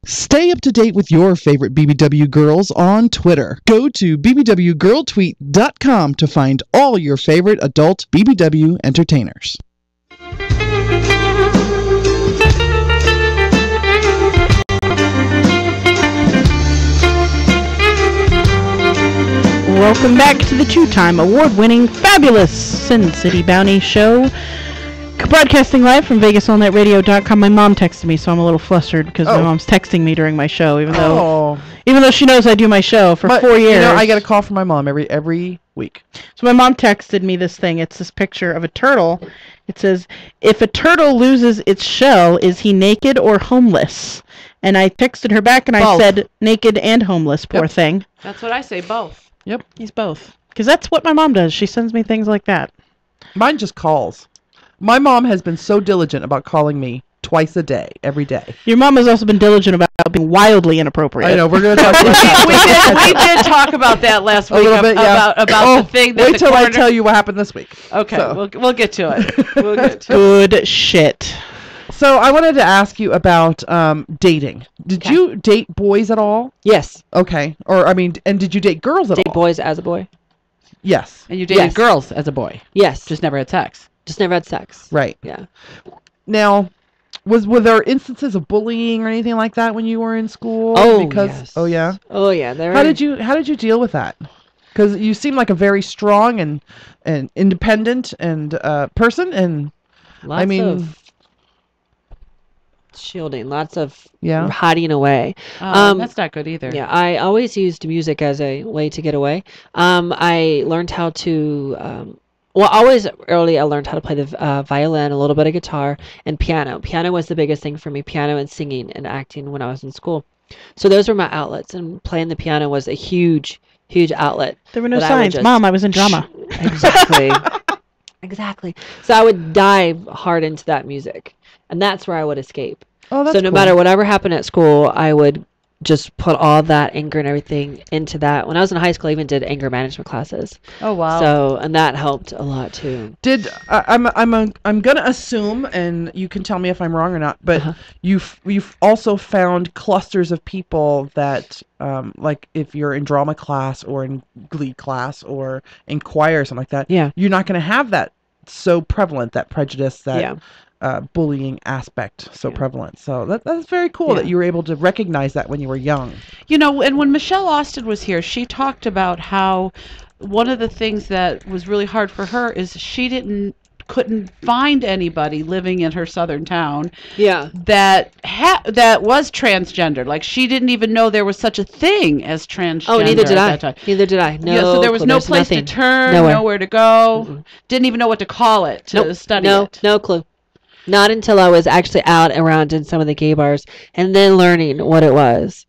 Stay up to date with your favorite BBW girls on Twitter. Go to bbwgirltweet.com to find all your favorite adult BBW entertainers. Welcome back to the two-time award-winning, fabulous SinCityBounty show. Broadcasting live from VegasAllNightRadio.com. My mom texted me, so I'm a little flustered because my mom's texting me during my show, even though she knows I do my show for 4 years. You know, I get a call from my mom every week. So my mom texted me this thing. It's this picture of a turtle. It says, "If a turtle loses its shell, is he naked or homeless?" And I texted her back and I said, naked and homeless, poor thing. That's what I say, both. Yep. He's both. Because that's what my mom does. She sends me things like that. Mine just calls. My mom has been so diligent about calling me twice a day, every day. Your mom has also been diligent about being wildly inappropriate. I know, we're going to talk about that. we did talk about that last week. A little bit, yeah. About the thing that wait till I tell you what happened this week. Okay, so. we'll get to it. We'll get to Good shit. So I wanted to ask you about dating. Did you date boys at all? Yes. Okay. Or, I mean, and did you date girls at all? Date boys as a boy? Yes. And you dated girls as a boy? Yes. Just never had sex? Just never had sex. Right. Yeah. Now, were there instances of bullying or anything like that when you were in school? Oh, yes. Oh, yeah? Oh, yeah. How did you deal with that? Because you seem like a very strong and independent and person, and lots of shielding, lots of hiding away. That's not good either. Yeah, I always used music as a way to get away. I learned how to, always early I learned how to play the violin, a little bit of guitar, and piano. Piano was the biggest thing for me, piano and singing and acting when I was in school. So those were my outlets, and playing the piano was a huge outlet. There were no signs. Mom, I was in drama. Exactly. Exactly. So I would dive hard into that music, and that's where I would escape. Oh, that's so no matter whatever happened at school, I would just put all that anger and everything into that. When I was in high school, I even did anger management classes. Oh wow! So and that helped a lot too. I'm gonna assume, and you can tell me if I'm wrong or not, but you've also found clusters of people that like if you're in drama class or in glee class or in choir or something like that, you're not gonna have that so prevalent, that prejudice, that bullying aspect so prevalent. So that's very cool that you were able to recognize that when you were young. You know, and when Michelle Austin was here, she talked about how one of the things that was really hard for her is she couldn't find anybody living in her southern town that was transgender. Like she didn't even know there was such a thing as transgender. Oh, neither did I. Neither did I. No. Yeah, so there was no place to turn, nowhere to go. Didn't even know what to call it to study it. No clue. Not until I was actually out around in some of the gay bars and then learning what it was.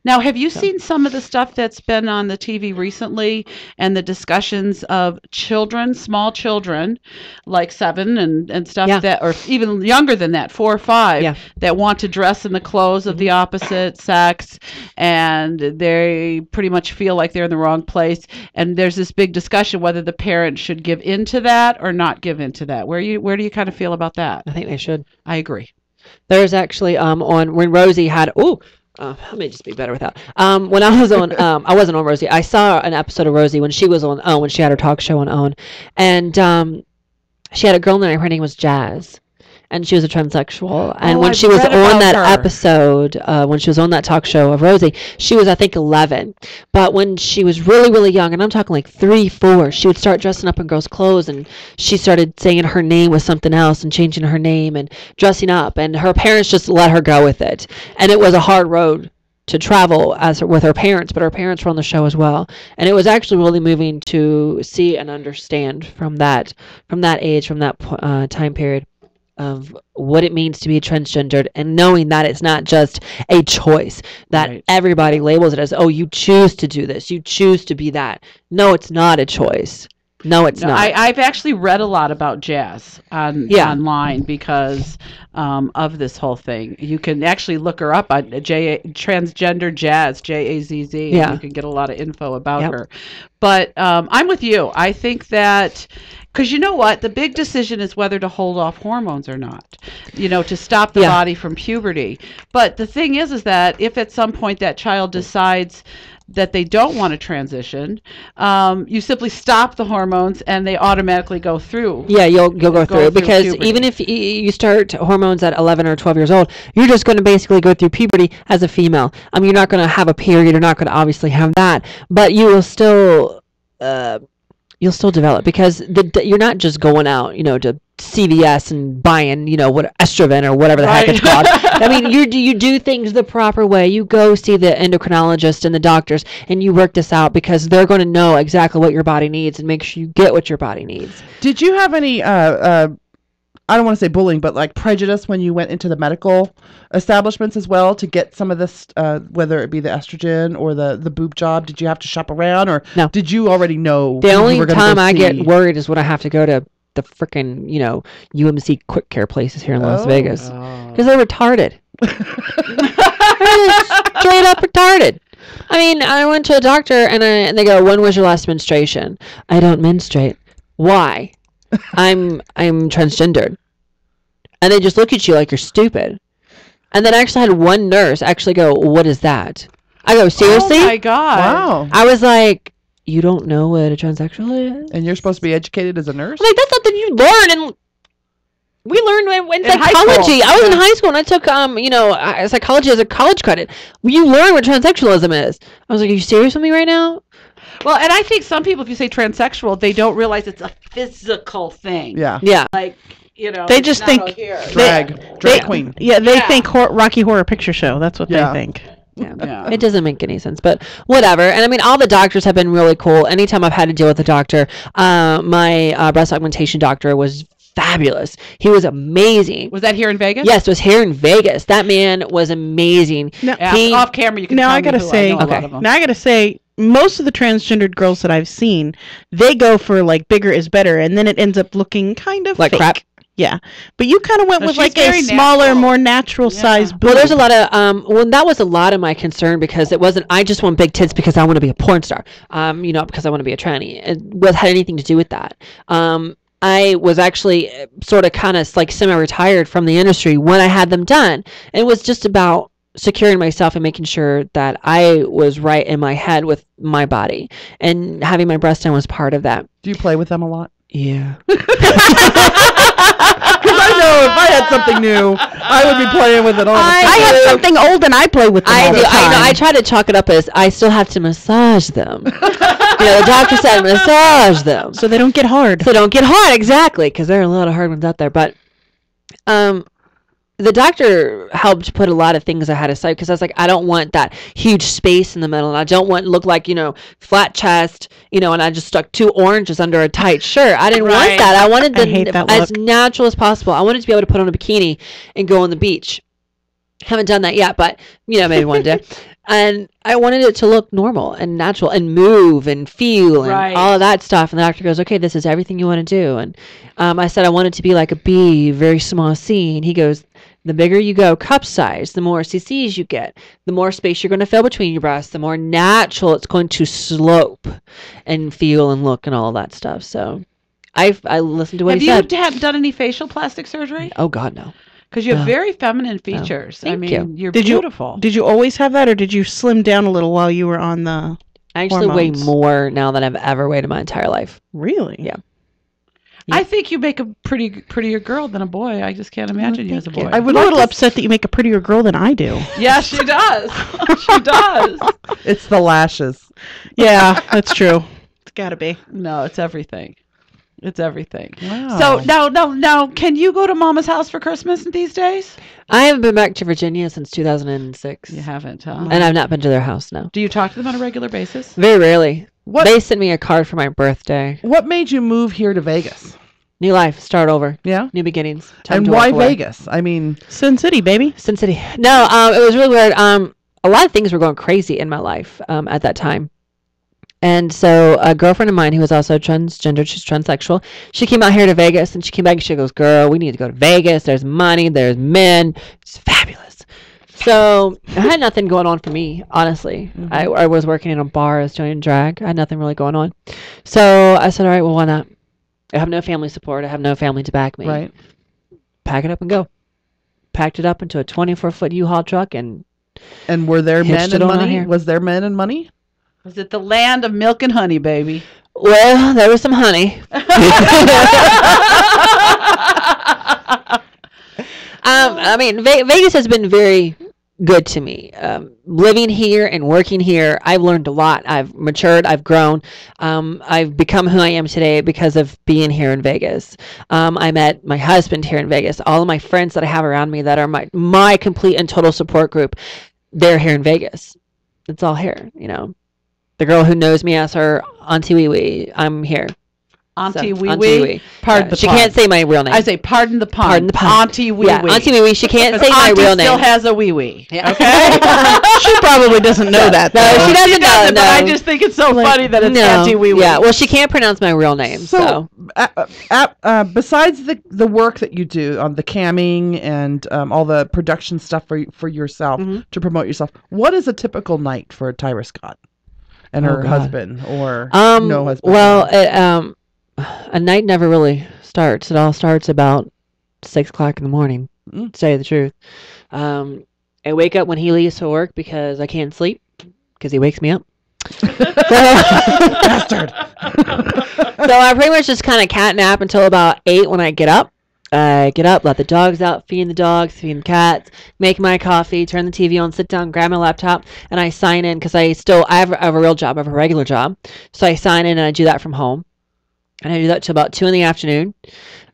Now, have you seen some of the stuff that's been on the TV recently and the discussions of children, small children, like 7 and stuff that, or even younger than that, 4 or 5, that want to dress in the clothes of the opposite sex, and they pretty much feel like they're in the wrong place. And there's this big discussion whether the parent should give into that or not give into that. Where do you kind of feel about that? I think they should. I agree. There's actually on when Rosie had let me just be better with that. When I was on, I wasn't on Rosie. I saw an episode of Rosie when she was on OWN, when she had her talk show on OWN, and she had a girl in there. Her name was Jazz, and she was a transsexual. And when she was on that episode, when she was on that talk show of Rosie, she was, I think, 11. But when she was really, really young, and I'm talking like 3, 4, she would start dressing up in girls' clothes, and she started saying her name was something else and changing her name and dressing up. And her parents just let her go with it. And it was a hard road to travel with her parents, but her parents were on the show as well. And it was actually really moving to see and understand from that age, from that time period, of what it means to be transgendered, and knowing that it's not just a choice, that everybody labels it as, oh, you choose to do this, you choose to be that. No, it's not a choice. No, it's not. I've actually read a lot about Jazz online because of this whole thing. You can actually look her up on Transgender Jazz, Jazz. You can get a lot of info about her. But I'm with you. I think that Because you know what? The big decision is whether to hold off hormones or not, to stop the body from puberty. But the thing is that if at some point that child decides that they don't want to transition, you simply stop the hormones and they automatically go through. Yeah, you'll go through because puberty. Even if you start hormones at 11 or 12 years old, you're just going to basically go through puberty as a female. You're not going to have a period. You're not going to obviously have that, but you will still develop because you're not just going out, to CVS and buying, what estrogen or whatever the heck it's called. I mean, you do things the proper way. You go see the endocrinologist and the doctors, and you work this out because they're going to know exactly what your body needs and make sure you get what your body needs. Did you have any, I don't want to say bullying, but like prejudice when you went into the medical establishments as well to get some of this, whether it be the estrogen or the boob job? Did you have to shop around, or no? Did you already know? The only time I get worried is when I have to go to the freaking, UMC quick care places here in Las Vegas because they're retarded. Straight up retarded. I mean, I went to a doctor and they go, "When was your last menstruation?" "I don't menstruate." "Why?" I'm transgendered. And they just look at you like you're stupid. And then I actually had one nurse actually go, "What is that?" I go, "Seriously?" Oh my God. Wow. I was like, "You don't know what a transsexual is?" And you're supposed to be educated as a nurse? Like, that's something you learn, and we learned in psychology. I was in high school, and I took, psychology as a college credit. You learn what transsexualism is. I was like, "Are you serious with me right now?" Well, and I think some people, if you say transsexual, they don't realize it's a physical thing. Yeah. Yeah. Like, they just think drag queen. Yeah, they think Rocky Horror Picture Show. That's what they think. Yeah. It doesn't make any sense, but whatever. And I mean, all the doctors have been really cool. Anytime I've had to deal with a doctor, my breast augmentation doctor was fabulous. He was amazing. Was that here in Vegas? Yes, it was here in Vegas. That man was amazing. No, off camera, you can tell me who. Now I gotta say, most of the transgendered girls that I've seen, they go for like bigger is better, and then it ends up looking kind of like fake. crap. Yeah, but you kind of went with like a smaller, more natural size boob. Well, there's a lot of that was a lot of my concern because it wasn't. I just want big tits because I want to be a porn star. Because I want to be a tranny. It had anything to do with that. I was actually sort of kind of like semi-retired from the industry when I had them done. And it was just about securing myself and making sure that I was right in my head with my body. And having my breast done was part of that. Do you play with them a lot? Yeah. Because I know if I had something new, I would be playing with it all the time. I have something old and I play with them all the time. I try to chalk it up as I still have to massage them. The doctor said massage them. So they don't get hard. Exactly, because there are a lot of hard ones out there. But the doctor helped put a lot of things ahead of sight because I was like, I don't want that huge space in the middle, and I don't want to look like, flat chest, and I just stuck 2 oranges under a tight shirt. I didn't want that. I wanted as natural as possible. I wanted to be able to put on a bikini and go on the beach. Haven't done that yet, but maybe one day. And I wanted it to look normal and natural and move and feel and all of that stuff. And the doctor goes, "Okay, this is everything you want to do." And I said I wanted to be like a bee, very small C. And he goes, "The bigger you go cup size, the more cc's you get, the more space you're going to fill between your breasts, the more natural it's going to slope and feel and look and all of that stuff." So I listened to what he said. Have you done any facial plastic surgery? Oh, God, no. Because you have very feminine features. Thank you. You're beautiful. Did you always have that, or did you slim down a little while you were on the I actually weigh more now than I've ever weighed in my entire life. Really? Yeah. I think you make a prettier girl than a boy. I just can't imagine you as a boy. I'm a little upset that you make a prettier girl than I do. Yeah, she does. She does. It's the lashes. Yeah, that's true. It's got to be. No, it's everything. It's everything. Wow. So now, can you go to Mama's house for Christmas these days? I haven't been back to Virginia since 2006. You haven't, huh? And I've not been to their house now. Do you talk to them on a regular basis? Very rarely. They sent me a card for my birthday. What made you move here to Vegas? New life, start over. Yeah? New beginnings. Time And to why walk away. Vegas? I mean... Sin City, baby. Sin City. No, it was really weird. A lot of things were going crazy in my life at that time. And so a girlfriend of mine who was also transgender, she's transsexual, she came out here to Vegas, and she came back and she goes, "Girl, we need to go to Vegas. There's money. There's men. It's fabulous." So I had nothing going on for me, honestly. Mm-hmm. I was working in a bar as doing drag. I had nothing really going on. So I said, all right, well, why not? I have no family support. I have no family to back me. Right. Pack it up and go. Packed it up into a 24-foot U-Haul truck and were there men hitched it and on out money? here. Was there men and money? Was it the land of milk and honey, baby? Well, there was some honey. I mean, Vegas has been very good to me. Living here and working here, I've learned a lot. I've matured. I've grown. I've become who I am today because of being here in Vegas. I met my husband here in Vegas. All of my friends that I have around me that are my complete and total support group, they're here in Vegas. It's all here, you know. The girl who knows me as her Auntie Wee Wee, I'm here. Auntie Wee Auntie Wee. Pardon the She pun. can't say my real name. I say pardon the pun. Pardon the pun. Auntie Wee Wee. Auntie Wee Wee. She can't say my real name. Still has a wee wee. Yeah. Okay. She probably doesn't know that. No, though. she doesn't know. But I just think it's so funny that it's No. Auntie Wee Wee. Yeah, well, she can't pronounce my real name. So, Besides the work that you do on the camming and all the production stuff for yourself to promote yourself, what is a typical night for Tyra Scott and her husband or no husband? Well, a night never really starts. It all starts about 6 o'clock in the morning, to tell you the truth. I wake up when he leaves for work because I can't sleep because he wakes me up. Bastard. So I pretty much just kind of cat nap until about 8 when I get up. I get up, let the dogs out, feed the dogs, feed the cats, make my coffee, turn the TV on, sit down, grab my laptop, and I sign in because I have a real job. I have a regular job. So I sign in and I do that from home. And I do that till about 2 in the afternoon.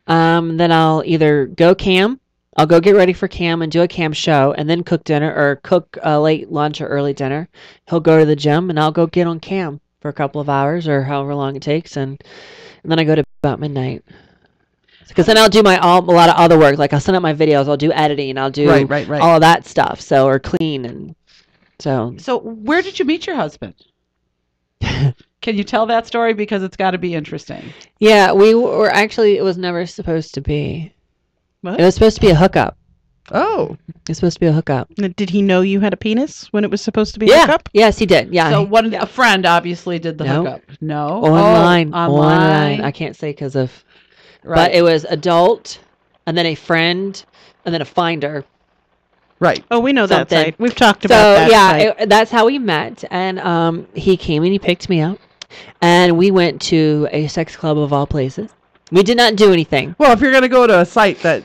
Then I'll either go cam. I'll go get ready for cam and do a cam show and then cook dinner or cook a late lunch or early dinner. He'll go to the gym and I'll go get on cam for a couple of hours or however long it takes. And then I go to about midnight. Because then I'll do a lot of other work. Like I'll send out my videos. I'll do editing. I'll do right. all of that stuff. So, or clean. And so. So where did you meet your husband? Can you tell that story? Because it's got to be interesting. Yeah, we were actually, it was never supposed to be. What? It was supposed to be a hookup. Oh. It was supposed to be a hookup. Did he know you had a penis when it was supposed to be Yeah. hookup? Yes, he did. Yeah. So a friend obviously did the No. hookup. No. Online. Oh, Online. I can't say because of. Right. But it was adult, and then a friend, and then a finder. Right. Oh, we know that Something. site. We've talked So about that yeah, site. that's how we met. And he came and he picked me up, and we went to a sex club of all places. We did not do anything. Well, if you're going to go to a site that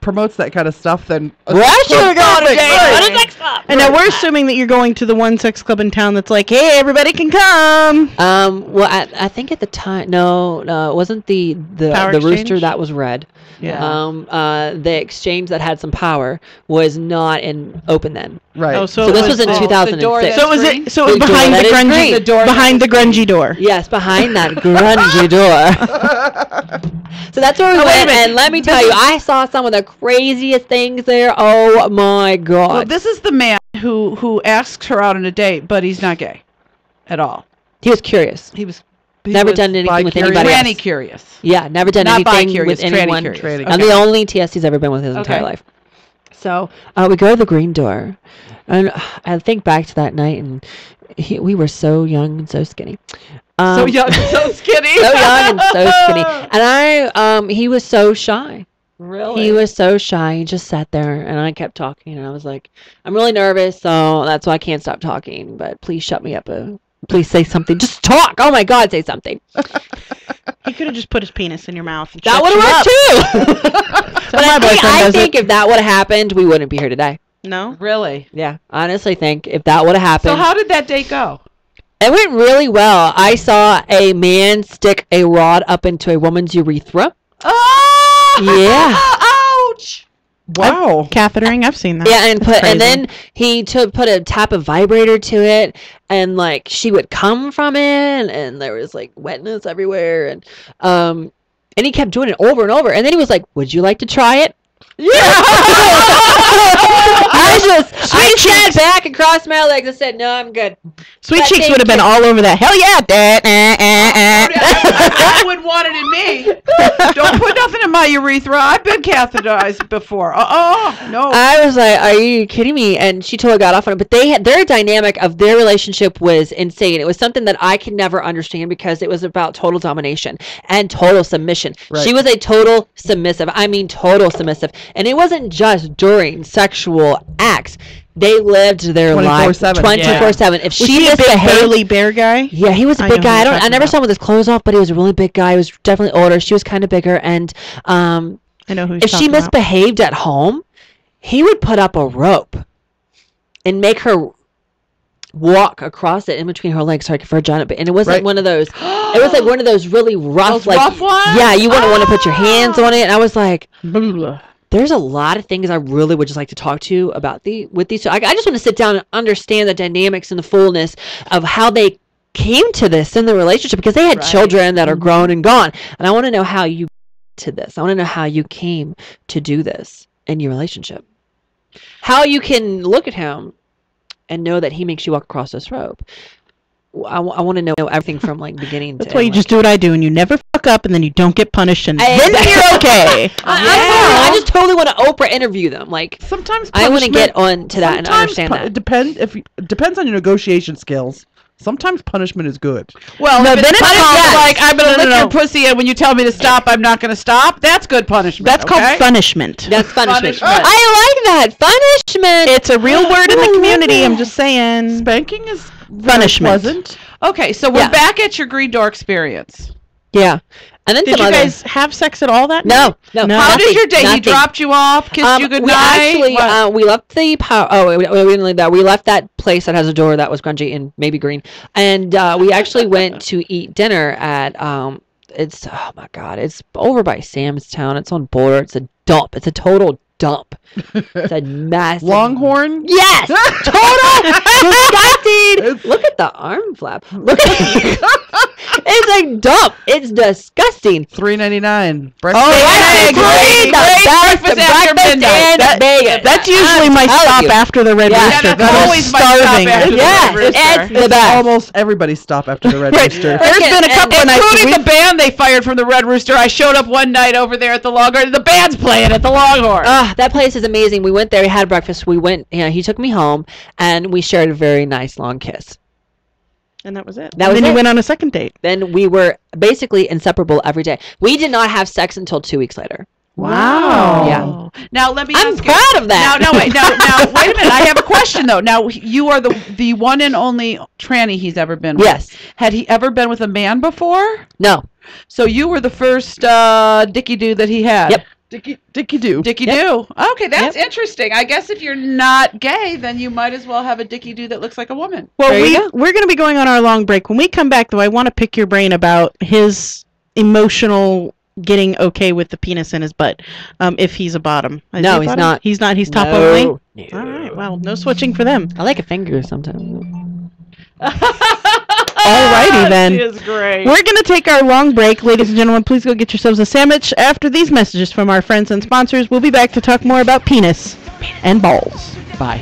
promotes that kind of stuff, then We're actually going to perfect, right. a sex club. And now we're assuming that you're going to the one sex club in town that's like, hey, everybody can come. Well, I think at the time, no, it wasn't the Power rooster Exchange? that was red. Yeah. The exchange that had some power was not in open then. Right. Oh, So this was in the door 2006. So was green? it? So it was The door behind that the is grungy, green. The door behind the that is grungy door. Yes, behind that grungy door. So that's where we wait a went, minute. and let me tell you, I saw some of the craziest things there. Oh my Well, God! this is the man who asks her out on a date, but he's not gay at all. He was curious. He was Never done anything with bi-curious. anybody tranny else. curious. Yeah, never done Not anything bi-curious, with anyone. tranny-curious. Tranny. I'm Okay. the only TS he's ever been with his entire Okay. life. So we go to the green door, and I think back to that night, and we were so young and so skinny. So young, so skinny. So young and so skinny. And he was so shy. Really? He was so shy. He just sat there, and I kept talking, and I was like, I'm really nervous, so that's why I can't stop talking, but please shut me up. Please say something. Just talk. Oh, my God, say something. He could have just put his penis in your mouth. And That shut would you have up. worked, too. But my boyfriend I does think it. if that would have happened, we wouldn't be here today. No? Really? Yeah, honestly think if that would have happened. So how did that date go? It went really well. I saw a man stick a rod up into a woman's urethra. Oh! Yeah. Ouch! Wow. Cathetering, I've seen that. Yeah, and Crazy. then he put a tap of vibrator to it, and like she would come from it, and there was like wetness everywhere, and he kept doing it over and over, and then he was like, "Would you like to try it?" I sat back and crossed my legs and said, "No, I'm good." Sweet Cheeks would have been all over that. Hell yeah, Dad. I wouldn't want it in me. Don't put nothing in my urethra. I've been catheterized before. No. I was like, "Are you kidding me?" And she totally got off on it. But their dynamic of their relationship was insane. It was something that I could never understand because it was about total domination and total submission. Right. She was a total submissive. I mean, total submissive. And it wasn't just during sexual acts. They lived their life 24/7. If was he a big burly bear guy? Yeah, he was a big guy. I never saw him with his clothes off, but he was a really big guy. He was definitely older. She was kind of bigger. And I know who. If she misbehaved at home, he would put up a rope and make her walk across it in between her legs so I could vagina. And it wasn't one of those. It was like one of those really rough, rough ones? Yeah, you wouldn't want to put your hands on it. And I was like, there's a lot of things I really would just like to talk to you about with these. So I just want to sit down and understand the dynamics and the fullness of how they came to this in the relationship, because they had children that are grown and gone. And I want to know how you to this. I want to know how you came to do this in your relationship. How you can look at him and know that he makes you walk across this rope. I want to know everything from like beginning to That's why you like, just do what I do, and you never fuck up, and then you don't get punished, and then you're okay. I just totally want to Oprah interview them. Like sometimes I want to get on to that and understand that. It depends on your negotiation skills. Sometimes punishment is good. Well, no, then it's like I'm gonna lick your pussy, and when you tell me to stop, I'm not gonna stop. That's good punishment. That's called punishment. That's punishment. I like that punishment. It's a real word in the community. I'm just saying. Spanking is punishment. Pleasant. Okay, so we're back at your green door experience. Yeah. And then did you guys have sex at all that night? No. How did your date? He dropped you off, kissed you goodnight? We actually, we left the power. Oh, we didn't leave that. We left that place that has a door that was grungy and maybe green, and we actually went to eat dinner at it's oh my god, it's over by Sam's Town. It's on Boulder. It's a dump. It's a total dump. It's a massive Longhorn. Yes, total disgusting. Look at the arm flap. Look at it's a dump. It's disgusting. $3.99. That's usually my stop after the Red Rooster. That's always my stop after the Red Rooster. It's the best. Almost everybody's stop after the Red Rooster. There's been a couple of nights, including the band they fired from the Red Rooster. I showed up one night over there at the Longhorn. The band's playing at the Longhorn. That place is amazing. We went there. We had breakfast. We went. He took me home, and we shared a very nice long kiss. And that was it. Then you went on a second date. Then we were basically inseparable every day. We did not have sex until 2 weeks later. Wow. Yeah. Now let me. I'm proud of that. Now wait a minute. I have a question though. Now you are the one and only tranny he's ever been with. Yes. Had he ever been with a man before? No. So you were the first Dickie Doo that he had. Yep. Dickie Doo. Dickie Doo. Okay, that's interesting. I guess if you're not gay, then you might as well have a Dickie Doo that looks like a woman. Well, we're going to be going on our long break. When we come back, though, I want to pick your brain about his emotional getting okay with the penis in his butt. If he's a bottom. No, he's not. He's not. He's top only. No. All right. Well, no switching for them. I like a finger sometimes. Alrighty then. She is great. We're going to take our long break. Ladies and gentlemen, please go get yourselves a sandwich. After these messages from our friends and sponsors, we'll be back to talk more about penis and balls. Bye.